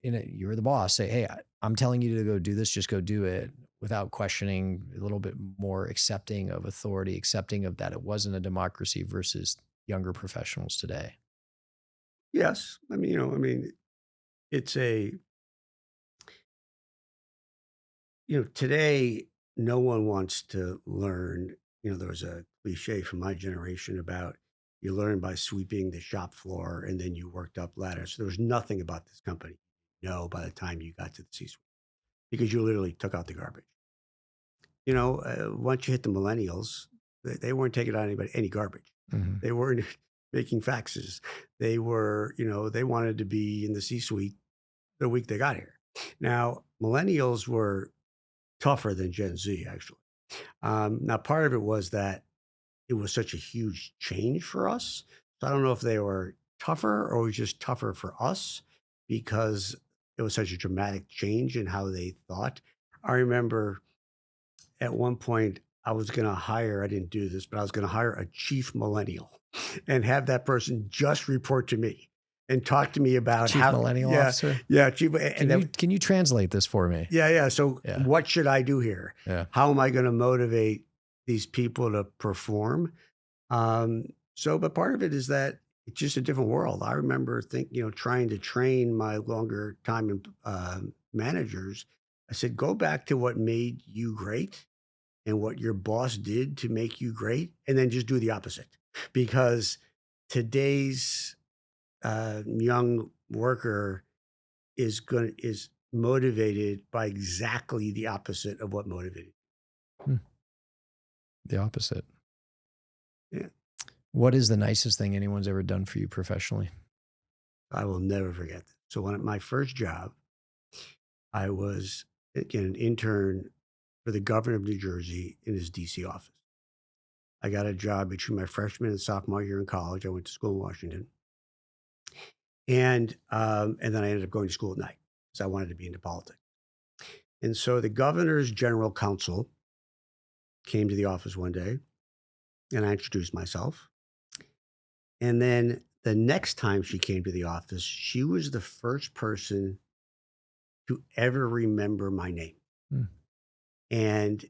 you were the boss, say, hey, I'm telling you to go do this, just go do it without questioning, a little bit more accepting of authority, accepting of that it wasn't a democracy versus younger professionals today? Yes. I mean, it's a today, no one wants to learn. There was a cliche from my generation about you learn by sweeping the shop floor and then you worked up ladders. So there was nothing about this company, by the time you got to the C-suite because you literally took out the garbage. Once you hit the millennials, they weren't taking out any garbage. Mhm. They weren't making faxes. They were, they wanted to be in the C-suite the week they got here. Now, millennials were tougher than Gen Z, actually. Now, part of it was that it was such a huge change for us. So I don't know if they were tougher or it was just tougher for us because it was such a dramatic change in how they thought. I remember at one point I didn't do this, but I was going to hire a chief millennial and have that person just report to me and talk to me about Chief how, millennial yeah, officer? yeah, chief. And then, Can you translate this for me? yeah, yeah. So Yeah. what should I do here? Yeah. How am I going to motivate these people to perform? But part of it is that it's just a different world. I remember trying to train my longer time managers. I said, go back to what made you great and what your boss did to make you great, and then just do the opposite. Because today's young worker is motivated by exactly the opposite of what motivated. Hmm. The opposite. Yeah, What is the nicest thing anyone's ever done for you professionally? I will never forget that. So when at my first job, I was again an intern for the governor of New Jersey in his DC office. I got a job between my freshman and sophomore year in college. I went to school in Washington, and then I ended up going to school at night because I wanted to be into politics. And so the governor's general counsel came to the office one day, and I introduced myself. And then the next time she came to the office, she was the first person to ever remember my name. Hmm. And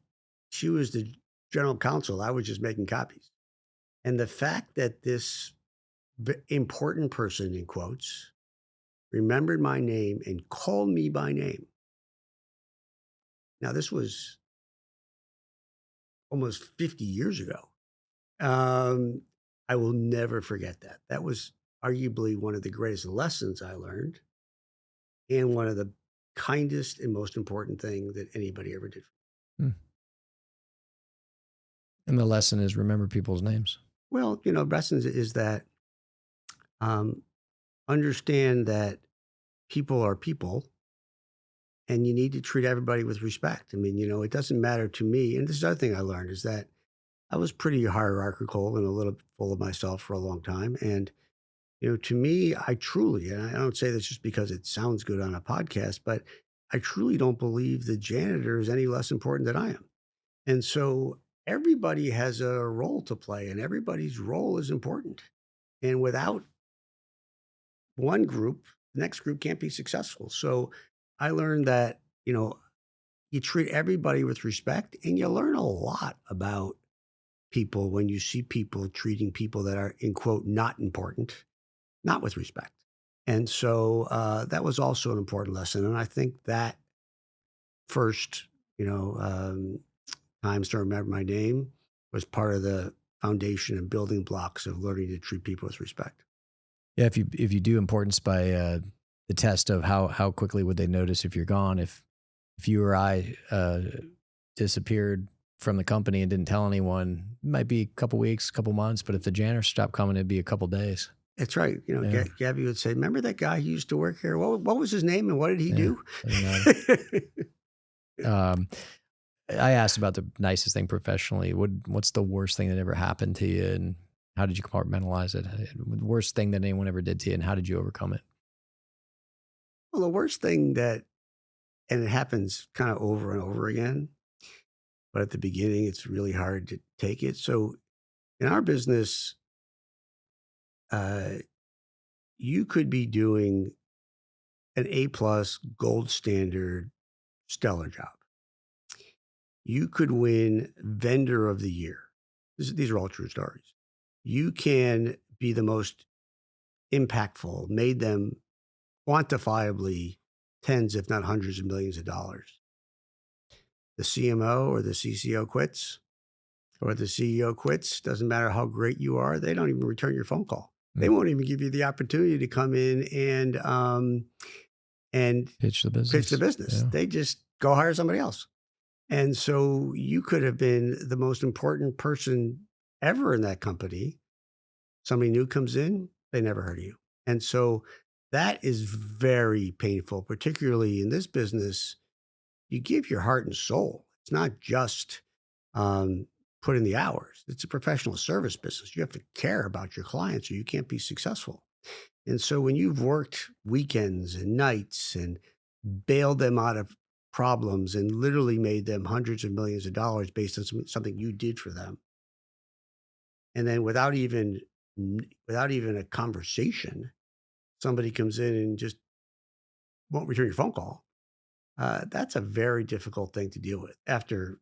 she was the general counsel. I was just making copies. And the fact that this important person, in quotes, remembered my name and called me by name. Now, this was almost 50 years ago. Um, I will never forget that. That was arguably one of the greatest lessons I learned and one of the kindest and most important thing that anybody ever did. Hmm. And the lesson is remember people's names. Well, lessons is that um, understand that people are people and you need to treat everybody with respect. I mean, it doesn't matter to me. And this is the other thing I learned is that I was pretty hierarchical and a little full of myself for a long time. And, to me, I truly, and I don't say this just because it sounds good on a podcast, but I truly don't believe the janitor is any less important than I am. And so everybody has a role to play and everybody's role is important. And without one group, the next group can't be successful. So I learned that, you treat everybody with respect and you learn a lot about people when you see people treating people that are, in quote, not important, not with respect. And so that was also an important lesson. And I think that first, times to remember my name was part of the foundation and building blocks of learning to treat people with respect. Yeah, if you do importance by the test of how quickly would they notice if you're gone, if you or I disappeared from the company and didn't tell anyone, it might be a couple weeks, couple months, but if the janitor stopped coming, it'd be a couple days. That's right. Yeah. Gabby would say, remember that guy who used to work here? What was his name and what did he Yeah, do? doesn't matter. I asked about the nicest thing professionally. What's the worst thing that ever happened to you, and how did you compartmentalize it? The worst thing that anyone ever did to you, and how did you overcome it? Well, the worst thing and it happens kind of over and over again, but at the beginning, it's really hard to take it. So in our business, uh, you could be doing an A plus gold standard stellar job. You could win vendor of the year. These are all true stories. You can be the most impactful, made them quantifiably tens, if not hundreds of millions of dollars. The CMO or the CCO quits or the CEO quits, doesn't matter how great you are, they don't even return your phone call. They Mm. won't even give you the opportunity to come in and Pitch the pitch the business. business. Yeah. They just go hire somebody else. And so you could have been the most important person ever in that company. Somebody new comes in, they never heard of you. And so that is very painful, particularly in this business. You give your heart and soul. It's not just um, put in the hours. It's a professional service business. You have to care about your clients or you can't be successful. And so when you've worked weekends and nights and bailed them out of problems and literally made them hundreds of millions of dollars based on something you did for them, and then without even a conversation, somebody comes in and just won't return your phone call. That's a very difficult thing to deal with. After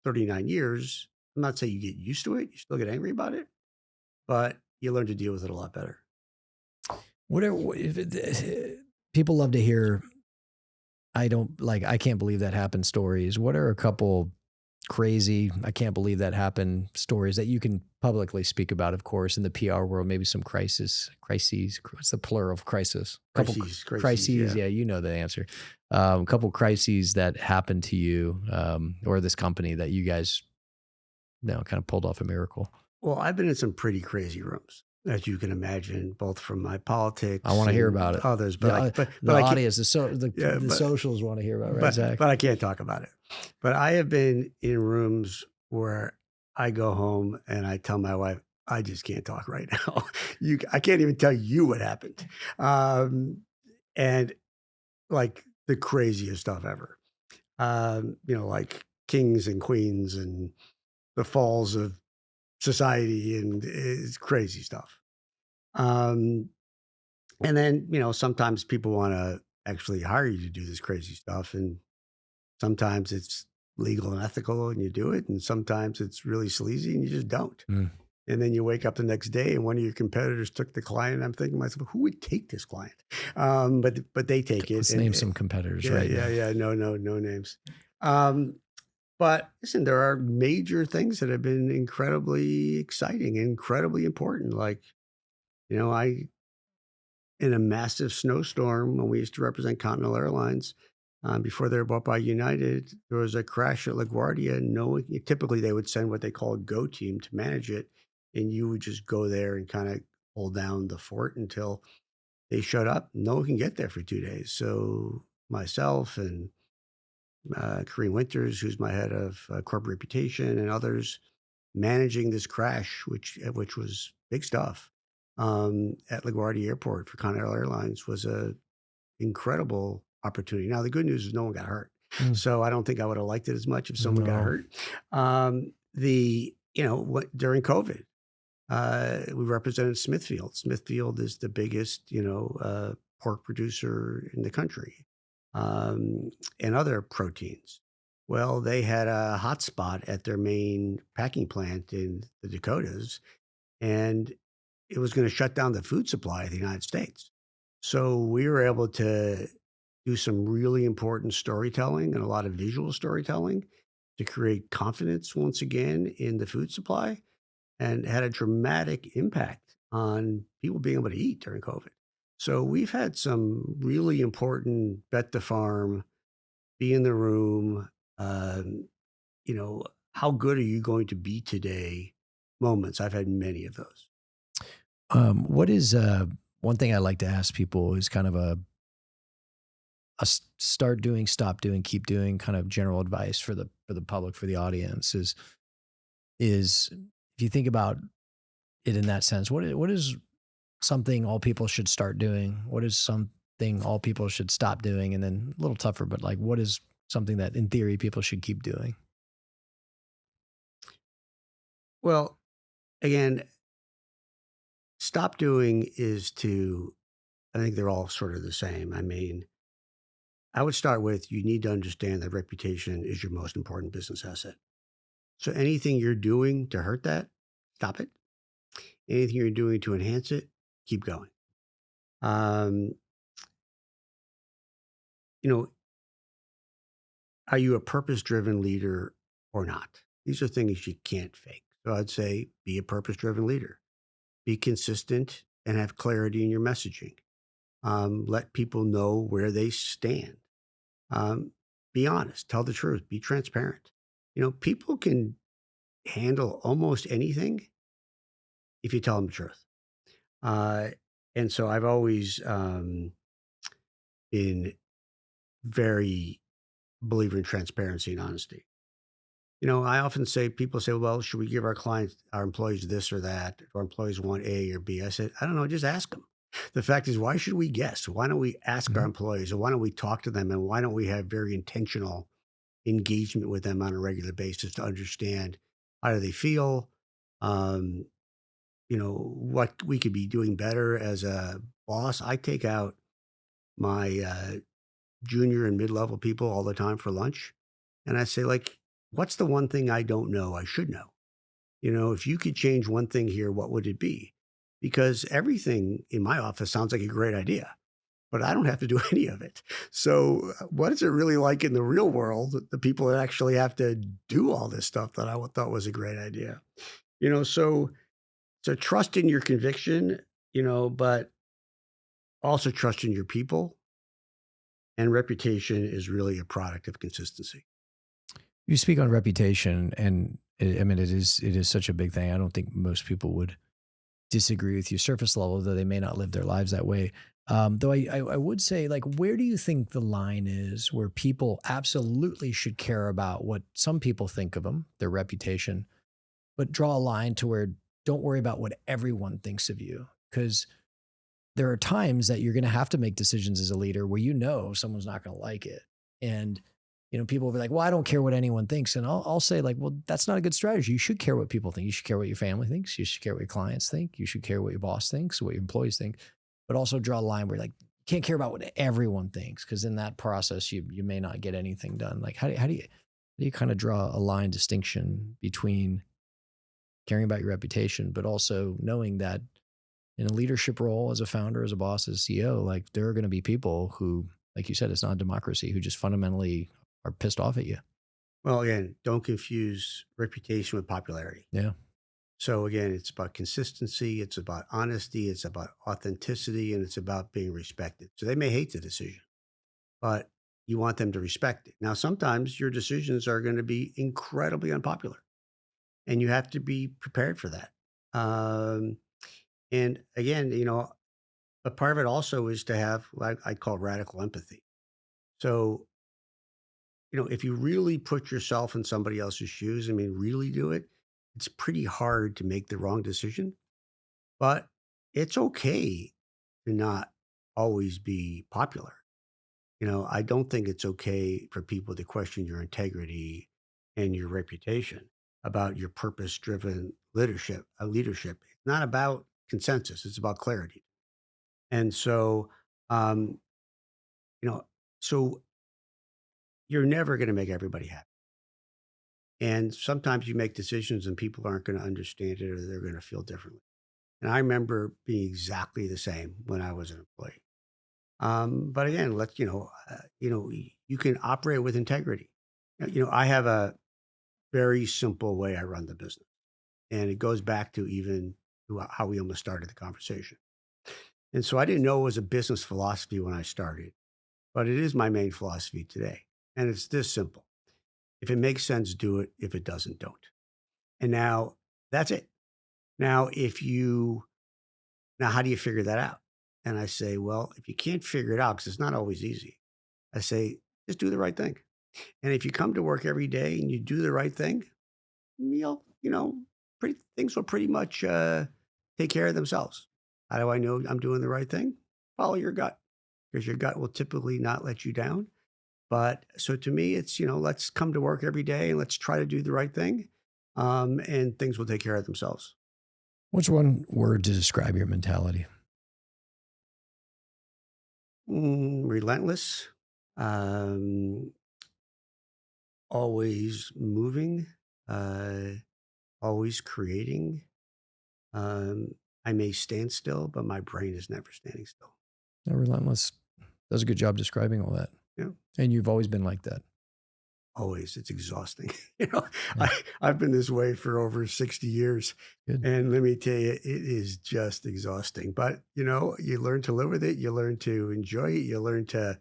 39 years, I'm not saying you get used to it. You still get angry about it, but you learn to deal with it a lot better. People love to hear, I can't believe that happened stories. What are a couple crazy, I can't believe that happened stories that you can publicly speak about, of course, in the PR world, maybe some crises, what's the plural of crisis? Crises. Yeah. Yeah, you know the answer. A couple crises that happened to you or this company that you guys, kind of pulled off a miracle. Well, I've been in some pretty crazy rooms, as you can imagine, both from my politics I want to hear and about it. others. The But I can't, audience, yeah, the socials want to hear about it, right, Zach? but I can't talk about it. But I have been in rooms where I go home and I tell my wife, I just can't talk right now. I can't even tell you what happened, and like the craziest stuff ever. Like kings and queens and the falls of society, and it's crazy stuff. Um, and then, sometimes people want to actually hire you to do this crazy stuff. And sometimes it's legal and ethical and you do it. And sometimes it's really sleazy and you just don't. Mm. And then you wake up the next day and one of your competitors took the client. I'm thinking to myself, who would take this client? But they take it. Let's And name some competitors yeah, right yeah, now. yeah. No names. Um, but listen, there are major things that have been incredibly exciting, incredibly important. Like, I in a massive snowstorm when we used to represent Continental Airlines before they were bought by United. There was a crash at LaGuardia. Typically they would send what they call a go team to manage it, and you would just go there and kind of hold down the fort until they shut up. No one can get there for 2 days. So myself and Kareem Winters, who's my head of corporate reputation, and others managing this crash, which was big stuff at LaGuardia Airport for Continental Airlines, was a incredible opportunity. Now the good news is no one got hurt, Mm. so I don't think I would have liked it as much if someone got No. hurt. During COVID, we represented Smithfield. Smithfield is the biggest pork producer in the country, and other proteins. Well, they had a hotspot at their main packing plant in the Dakotas, and it was going to shut down the food supply of the United States. So we were able to do some really important storytelling and a lot of visual storytelling to create confidence once again in the food supply, and had a dramatic impact on people being able to eat during COVID. So we've had some really important bet the farm, be in the room, um, how good are you going to be today moments. I've had many of those. What is one thing I like to ask people is kind of start doing, stop doing, keep doing kind of general advice for the public, for the audience is if you think about it in that sense, what is something all people should start doing? What is something all people should stop doing? And then a little tougher, but like what is something that in theory people should keep doing? Well, again, stop doing I think they're all sort of the same. I mean, I would start with you need to understand that reputation is your most important business asset. So anything you're doing to hurt that, stop it. Anything you're doing to enhance it, keep going. Um, you know, are you a purpose-driven leader or not? These are things you can't fake. So I'd say be a purpose-driven leader. Be consistent and have clarity in your messaging. Let people know where they stand. Um, be honest. Tell the truth. Be transparent. People can handle almost anything if you tell them the truth. Uh, and so I've always been very believer in transparency and honesty. I often say people say, "Well, should we give our clients, our employees this or that? Or employees want A or B?" I said, "I don't know, just ask them." The fact is, why should we guess? Why don't we ask our Mhm. employees, or why don't we talk to them, and why don't we have very intentional engagement with them on a regular basis to understand how do they feel, um, what we could be doing better as a boss. I take out my junior and mid-level people all the time for lunch, and I say, like, what's the one thing I don't know I should know? If you could change one thing here, what would it be? Because everything in my office sounds like a great idea, but I don't have to do any of it. So, what is it really like in the real world, the people that actually have to do all this stuff that thought was a great idea? So trust in your conviction, but also trust in your people, and reputation is really a product of consistency. You speak on reputation, and I mean, it is such a big thing. I don't think most people would disagree with you surface level, though they may not live their lives that way. Though I would say, like, where do you think the line is where people absolutely should care about what some people think of them, their reputation, but draw a line to where don't worry about what everyone thinks of you? Because there are times that you're going to have to make decisions as a leader where someone's not going to like it. And, people will be like, well, I don't care what anyone thinks. And I'll say, like, well, that's not a good strategy. You should care what people think. You should care what your family thinks. You should care what your clients think. You should care what your boss thinks, what your employees think, but also draw a line where, like, you can't care about what everyone thinks. Cause in that process, you may not get anything done. Like, how do you kind of draw a line distinction between caring about your reputation, but also knowing that in a leadership role as a founder, as a boss, as a CEO, like there are going to be people who, like you said, it's not a democracy, who just fundamentally are pissed off at you. Well, again, don't confuse reputation with popularity. Yeah. So again, it's about consistency, it's about honesty, it's about authenticity, and it's about being respected. So they may hate the decision, but you want them to respect it. Now, sometimes your decisions are going to be incredibly unpopular, and you have to be prepared for that. Um, and again, a part of it also is to have what I call radical empathy. So, if you really put yourself in somebody else's shoes, I mean, really do it, it's pretty hard to make the wrong decision. But it's okay to not always be popular. I don't think it's okay for people to question your integrity and your reputation about your purpose-driven leadership. It's not about consensus, it's about clarity. And so, um, you know, so you're never going to make everybody happy. And sometimes you make decisions and people aren't going to understand it, or they're going to feel differently. And I remember being exactly the same when I was an employee. But again, you can operate with integrity. I have a very simple way I run the business, and it goes back to even to how we almost started the conversation. And so I didn't know it was a business philosophy when I started, but it is my main philosophy today. And it's this simple: if it makes sense, do it. If it doesn't, don't. And now that's it. Now, how do you figure that out? And I say, well, if you can't figure it out, because it's not always easy, I say, just do the right thing. And if you come to work every day and you do the right thing, you'll, you know, things will pretty much take care of themselves. How do I know I'm doing the right thing? Follow your gut, because your gut will typically not let you down. But so to me, it's, let's come to work every day and let's try to do the right thing. And things will take care of themselves. What's one word to describe your mentality? Relentless, um, always moving, uh, always creating. Um, I may stand still, but my brain is never standing still. Relentless. Does a good job describing all that. Yeah. And you've always been like that. Always. It's exhausting. You know, Yeah. I've been this way for over 60 years. Good. And let me tell you, it is just exhausting. But, you know, you learn to live with it. You learn to enjoy it. You learn to,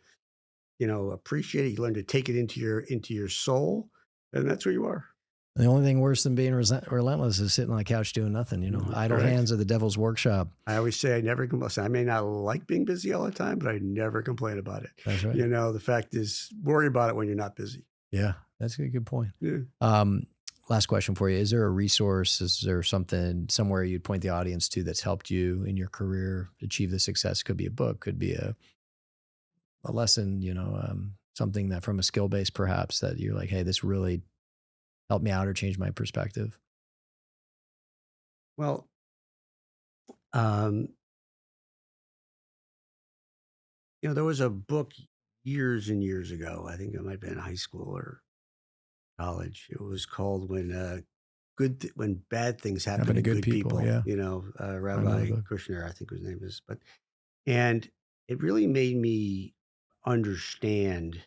you know, appreciate it. You learn to take it into your soul. And that's where you are. The only thing worse than being relentless is sitting on the couch doing nothing. You know, idle Correct. hands are the devil's workshop. I always say I never complain. I may not like being busy all the time, but I never complain about it. That's right. You know, the fact is, worry about it when you're not busy. Yeah, that's a good point. Yeah. Last question for you. Is there a resource? Is there something somewhere you'd point the audience to that's helped you in your career achieve the success? Could be a book, could be a lesson, you know, something that from a skill base perhaps that you're like, hey, this really helped me out or changed my perspective. Well, um, you know, there was a book years and years ago. I think it might have been in high school or college. It was called when bad things happen to good people. Yeah. You know, I know Rabbi the book. Kushner, I think his name is. And it really made me understand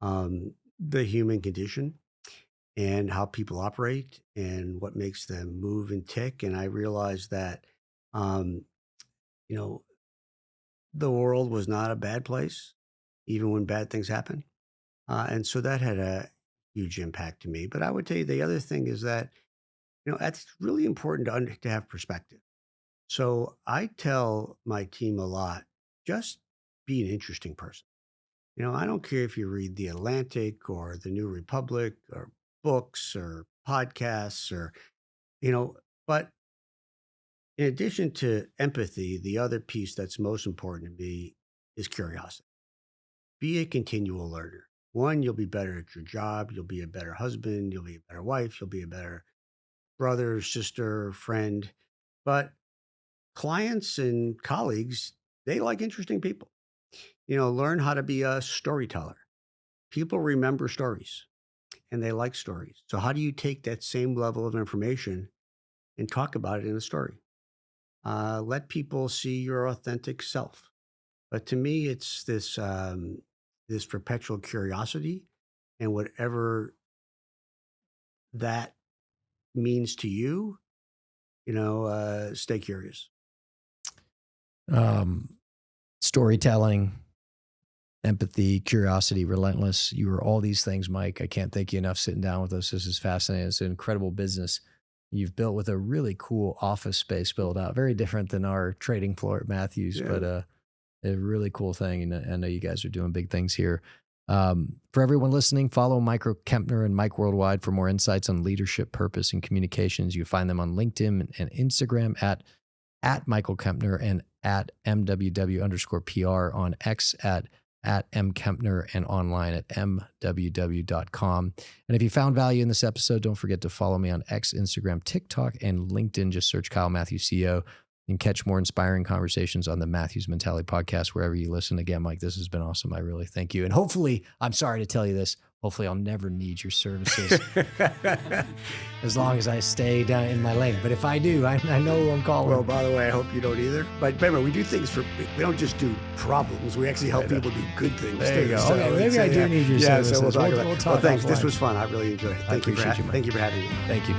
the human condition and how people operate and what makes them move and tick. And I realized that, um, you know, the world was not a bad place, even when bad things happen. And so that had a huge impact to me. But I would tell you the other thing is that, you know, it's really important to have perspective. So I tell my team a lot, just be an interesting person. You know, I don't care if you read The Atlantic or The New Republic or books or podcasts or, you know, but in addition to empathy, the other piece that's most important to me is curiosity. Be a continual learner. One, you'll be better at your job. You'll be a better husband. You'll be a better wife. You'll be a better brother, sister, friend. But clients and colleagues, they like interesting people. You know, learn how to be a storyteller. People remember stories and they like stories. So how do you take that same level of information and talk about it in a story? Let people see your authentic self. But to me, it's this perpetual curiosity, and whatever that means to you, you know, stay curious. Storytelling, empathy, curiosity, relentless. You are all these things, Mike. I can't thank you enough sitting down with us. This is fascinating. It's an incredible business you've built with a really cool office space built out. Very different than our trading floor at Matthews, but a really cool thing. And I know you guys are doing big things here. For everyone listening, follow Michael Kempner and Mike Worldwide for more insights on leadership, purpose, and communications. You find them on LinkedIn and Instagram at Michael Kempner and at MWW_PR, on X at MKempner, and online at MWW.com. And if you found value in this episode, don't forget to follow me on X, Instagram, TikTok, and LinkedIn. Just search Kyle Matthews CEO and catch more inspiring conversations on the Matthews Mentality Podcast, wherever you listen. Again, Mike, this has been awesome. I really thank you. And hopefully, I'm sorry to tell you this, hopefully I'll never need your services as long as I stay down in my lane. But if I do, I know who I'm calling. Well, by the way, I hope you don't either. But remember, we do things we don't just do problems. We actually help people do good things. There you too. go. So okay, maybe I do need your services. So we'll talk about it. We'll talk Well, thanks. offline. This was fun. I really enjoyed it. Thank you for having me. Thank you.